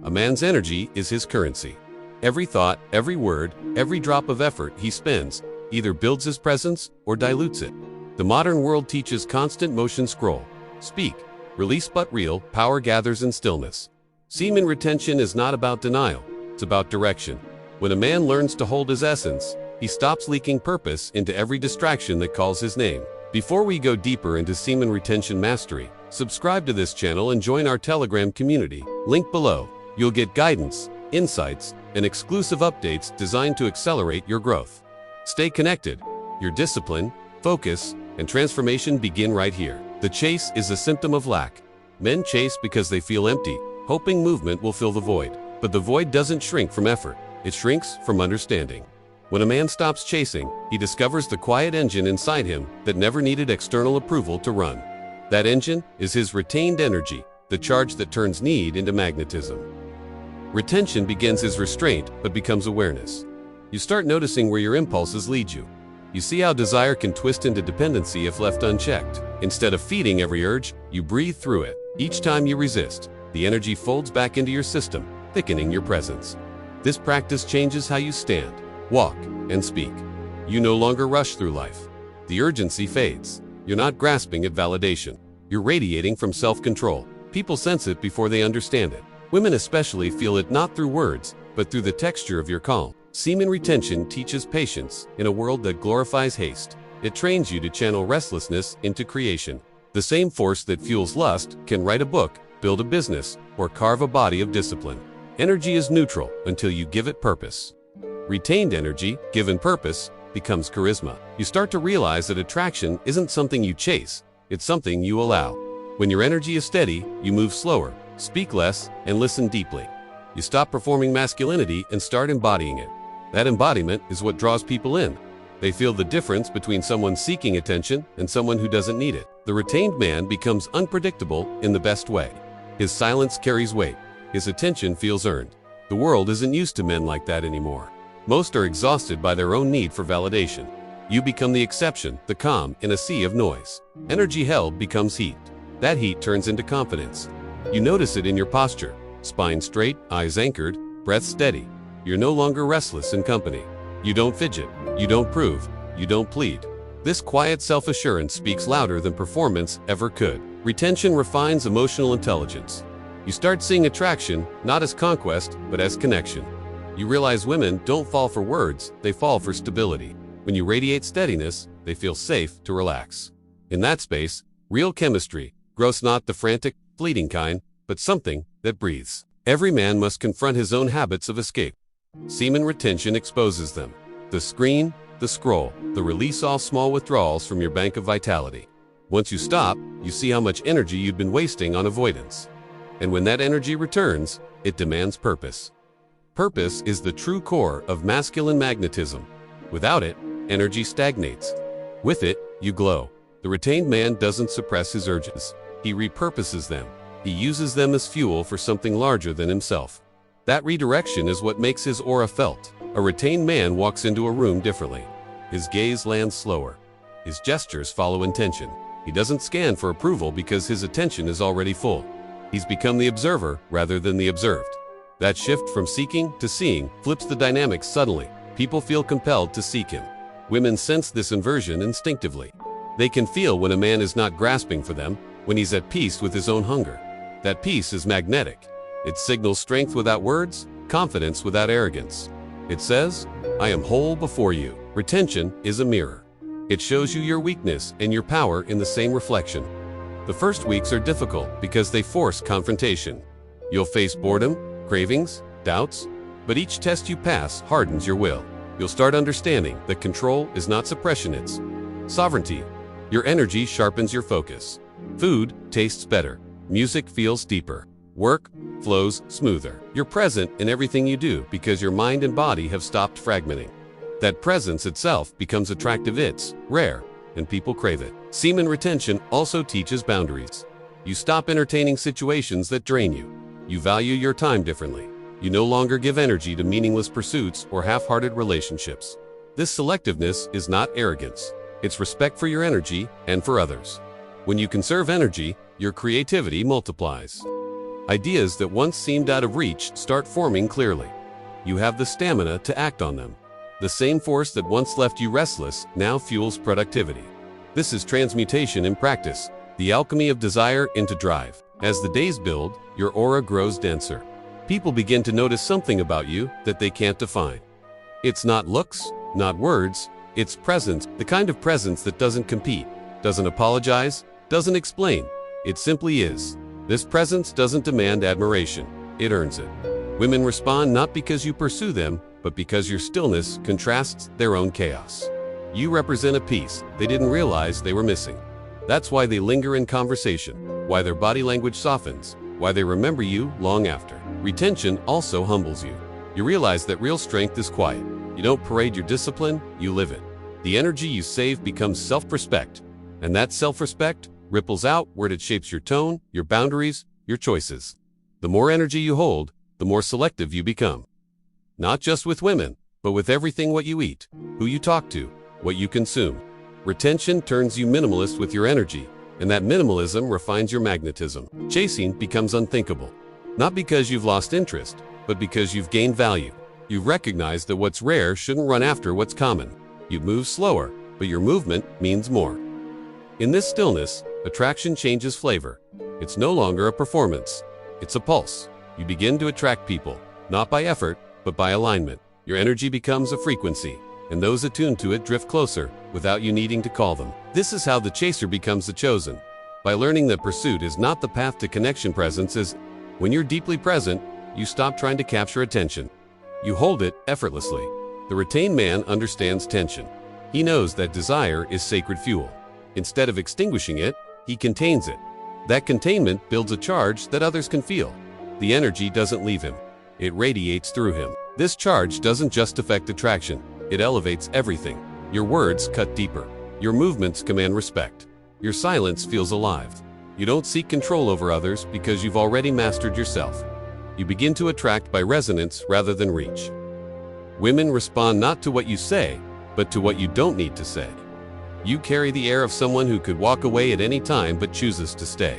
A man's energy is his currency. Every thought, every word, every drop of effort he spends either builds his presence or dilutes it. The modern world teaches constant motion: scroll, speak, release, but real power gathers in stillness. Semen retention is not about denial, it's about direction. When a man learns to hold his essence, he stops leaking purpose into every distraction that calls his name. Before we go deeper into semen retention mastery, subscribe to this channel and join our Telegram community. Link below. You'll get guidance, insights, and exclusive updates designed to accelerate your growth. Stay connected. Your discipline, focus, and transformation begin right here. The chase is a symptom of lack. Men chase because they feel empty, hoping movement will fill the void. But the void doesn't shrink from effort. It shrinks from understanding. When a man stops chasing, he discovers the quiet engine inside him that never needed external approval to run. That engine is his retained energy, the charge that turns need into magnetism. Retention begins as restraint but becomes awareness. You start noticing where your impulses lead you. You see how desire can twist into dependency if left unchecked. Instead of feeding every urge, you breathe through it. Each time you resist, the energy folds back into your system, thickening your presence. This practice changes how you stand, walk, and speak. You no longer rush through life. The urgency fades. You're not grasping at validation. You're radiating from self-control. People sense it before they understand it. Women especially feel it not through words, but through the texture of your calm. Semen retention teaches patience in a world that glorifies haste. It trains you to channel restlessness into creation. The same force that fuels lust can write a book, build a business, or carve a body of discipline. Energy is neutral until you give it purpose. Retained energy, given purpose, becomes charisma. You start to realize that attraction isn't something you chase, it's something you allow. When your energy is steady, you move slower, speak less, and listen deeply. You stop performing masculinity and start embodying it. That embodiment is what draws people in. They feel the difference between someone seeking attention and someone who doesn't need it. The retained man becomes unpredictable in the best way. His silence carries weight. His attention feels earned. The world isn't used to men like that anymore. Most are exhausted by their own need for validation. You become the exception, the calm in a sea of noise. Energy held becomes heat. That heat turns into confidence. You notice it in your posture. Spine straight, eyes anchored, breath steady. You're no longer restless in company. You don't fidget. You don't prove. You don't plead. This quiet self-assurance speaks louder than performance ever could. Retention refines emotional intelligence. You start seeing attraction not as conquest, but as connection. You realize women don't fall for words, they fall for stability. When you radiate steadiness, they feel safe to relax. In that space, real chemistry grows, not the frantic, fleeting kind, but something that breathes. Every man must confront his own habits of escape. Semen retention exposes them. The screen, the scroll, the release, all small withdrawals from your bank of vitality. Once you stop, you see how much energy you've been wasting on avoidance. And when that energy returns, it demands purpose. Purpose is the true core of masculine magnetism. Without it, energy stagnates. With it, you glow. The retained man doesn't suppress his urges. He repurposes them. He uses them as fuel for something larger than himself. That redirection is what makes his aura felt. A retained man walks into a room differently. His gaze lands slower. His gestures follow intention. He doesn't scan for approval because his attention is already full. He's become the observer rather than the observed. That shift from seeking to seeing flips the dynamics suddenly. People feel compelled to seek him. Women sense this inversion instinctively. They can feel when a man is not grasping for them, when he's at peace with his own hunger. That peace is magnetic. It signals strength without words, confidence without arrogance. It says, I am whole before you. Retention is a mirror. It shows you your weakness and your power in the same reflection. The first weeks are difficult because they force confrontation. You'll face boredom, cravings, doubts, but each test you pass hardens your will. You'll start understanding that control is not suppression, it's sovereignty. Your energy sharpens your focus. Food tastes better. Music feels deeper. Work flows smoother. You're present in everything you do because your mind and body have stopped fragmenting. That presence itself becomes attractive. It's rare, and people crave it. Semen retention also teaches boundaries. You stop entertaining situations that drain you. You value your time differently. You no longer give energy to meaningless pursuits or half-hearted relationships. This selectiveness is not arrogance. It's respect for your energy and for others. When you conserve energy, your creativity multiplies. Ideas that once seemed out of reach start forming clearly. You have the stamina to act on them. The same force that once left you restless now fuels productivity. This is transmutation in practice, the alchemy of desire into drive. As the days build, your aura grows denser. People begin to notice something about you that they can't define. It's not looks, not words, it's presence, the kind of presence that doesn't compete, doesn't apologize, doesn't explain. It simply is. This presence doesn't demand admiration, it earns it. Women respond not because you pursue them, but because your stillness contrasts their own chaos. You represent a piece they didn't realize they were missing. That's why they linger in conversation, why their body language softens, why they remember you long after. Retention also humbles you. You realize that real strength is quiet. You don't parade your discipline, you live it. The energy you save becomes self-respect, and that self-respect ripples outward. It shapes your tone, your boundaries, your choices. The more energy you hold, the more selective you become. Not just with women, but with everything: what you eat, who you talk to, what you consume. Retention turns you minimalist with your energy, and that minimalism refines your magnetism. Chasing becomes unthinkable. Not because you've lost interest, but because you've gained value. You've recognized that what's rare shouldn't run after what's common. You move slower, but your movement means more. In this stillness, attraction changes flavor. It's no longer a performance. It's a pulse. You begin to attract people, not by effort, but by alignment. Your energy becomes a frequency, and those attuned to it drift closer without you needing to call them. This is how the chaser becomes the chosen. By learning that pursuit is not the path to connection. Presence is. When you're deeply present, you stop trying to capture attention. You hold it effortlessly. The retained man understands tension. He knows that desire is sacred fuel. Instead of extinguishing it, he contains it. That containment builds a charge that others can feel. The energy doesn't leave him. It radiates through him. This charge doesn't just affect attraction. It elevates everything. Your words cut deeper. Your movements command respect. Your silence feels alive. You don't seek control over others because you've already mastered yourself. You begin to attract by resonance rather than reach. Women respond not to what you say, but to what you don't need to say. You carry the air of someone who could walk away at any time but chooses to stay.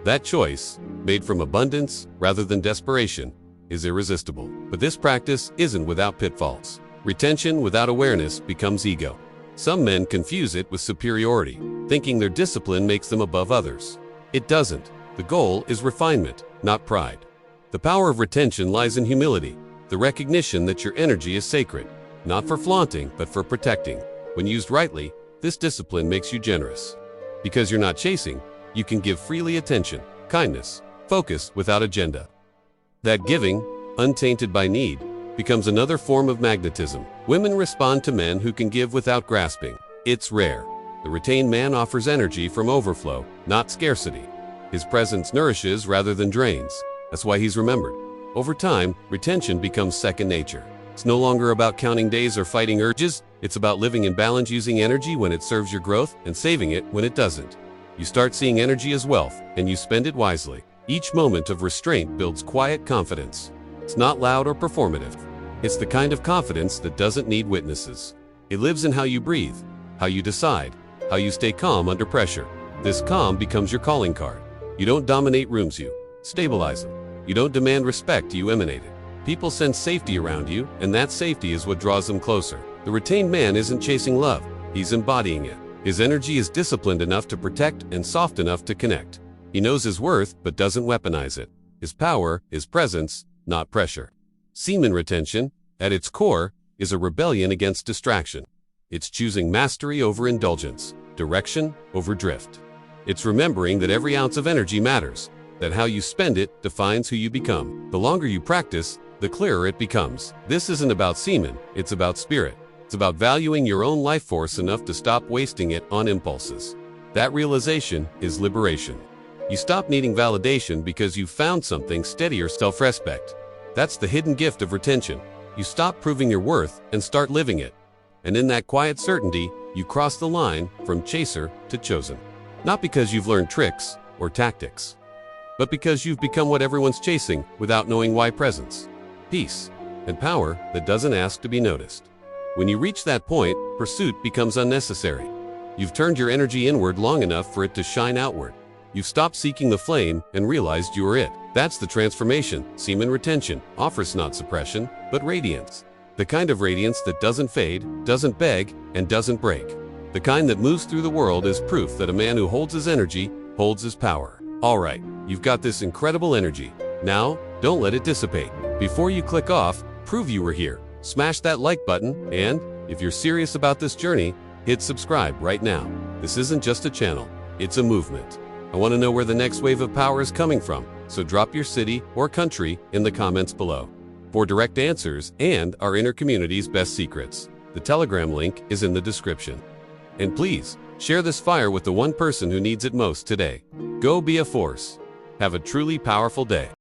That choice, made from abundance rather than desperation, is irresistible. But this practice isn't without pitfalls. Retention without awareness becomes ego. Some men confuse it with superiority, thinking their discipline makes them above others. It doesn't. The goal is refinement, not pride. The power of retention lies in humility, the recognition that your energy is sacred, not for flaunting, but for protecting. When used rightly, this discipline makes you generous. Because you're not chasing, you can give freely attention, kindness, focus without agenda. That giving, untainted by need, becomes another form of magnetism. Women respond to men who can give without grasping. It's rare. The retained man offers energy from overflow, not scarcity. His presence nourishes rather than drains. That's why he's remembered. Over time, retention becomes second nature. It's no longer about counting days or fighting urges. It's about living in balance, using energy when it serves your growth and saving it when it doesn't. You start seeing energy as wealth, and you spend it wisely. Each moment of restraint builds quiet confidence. It's not loud or performative. It's the kind of confidence that doesn't need witnesses. It lives in how you breathe, how you decide, how you stay calm under pressure. This calm becomes your calling card. You don't dominate rooms, you stabilize them. You don't demand respect, you emanate it. People sense safety around you, and that safety is what draws them closer. The retained man isn't chasing love, he's embodying it. His energy is disciplined enough to protect and soft enough to connect. He knows his worth but doesn't weaponize it. His power is presence, not pressure. Semen retention, at its core, is a rebellion against distraction. It's choosing mastery over indulgence, direction over drift. It's remembering that every ounce of energy matters, that how you spend it defines who you become. The longer you practice, the clearer it becomes. This isn't about semen, it's about spirit. It's about valuing your own life force enough to stop wasting it on impulses. That realization is liberation. You stop needing validation because you've found something steadier: self-respect. That's the hidden gift of retention. You stop proving your worth and start living it. And in that quiet certainty, you cross the line from chaser to chosen. Not because you've learned tricks or tactics, but because you've become what everyone's chasing without knowing why. Presence, peace, and power that doesn't ask to be noticed. When you reach that point, pursuit becomes unnecessary. You've turned your energy inward long enough for it to shine outward. You've stopped seeking the flame and realized you are it. That's the transformation. Semen retention offers not suppression, but radiance. The kind of radiance that doesn't fade, doesn't beg, and doesn't break. The kind that moves through the world is proof that a man who holds his energy holds his power. Alright, you've got this incredible energy. Now, don't let it dissipate. Before you click off, prove you were here. Smash that like button, and, if you're serious about this journey, hit subscribe right now. This isn't just a channel, it's a movement. I want to know where the next wave of power is coming from, so drop your city or country in the comments below. For direct answers and our inner community's best secrets, the Telegram link is in the description. And please, share this fire with the one person who needs it most today. Go be a force. Have a truly powerful day.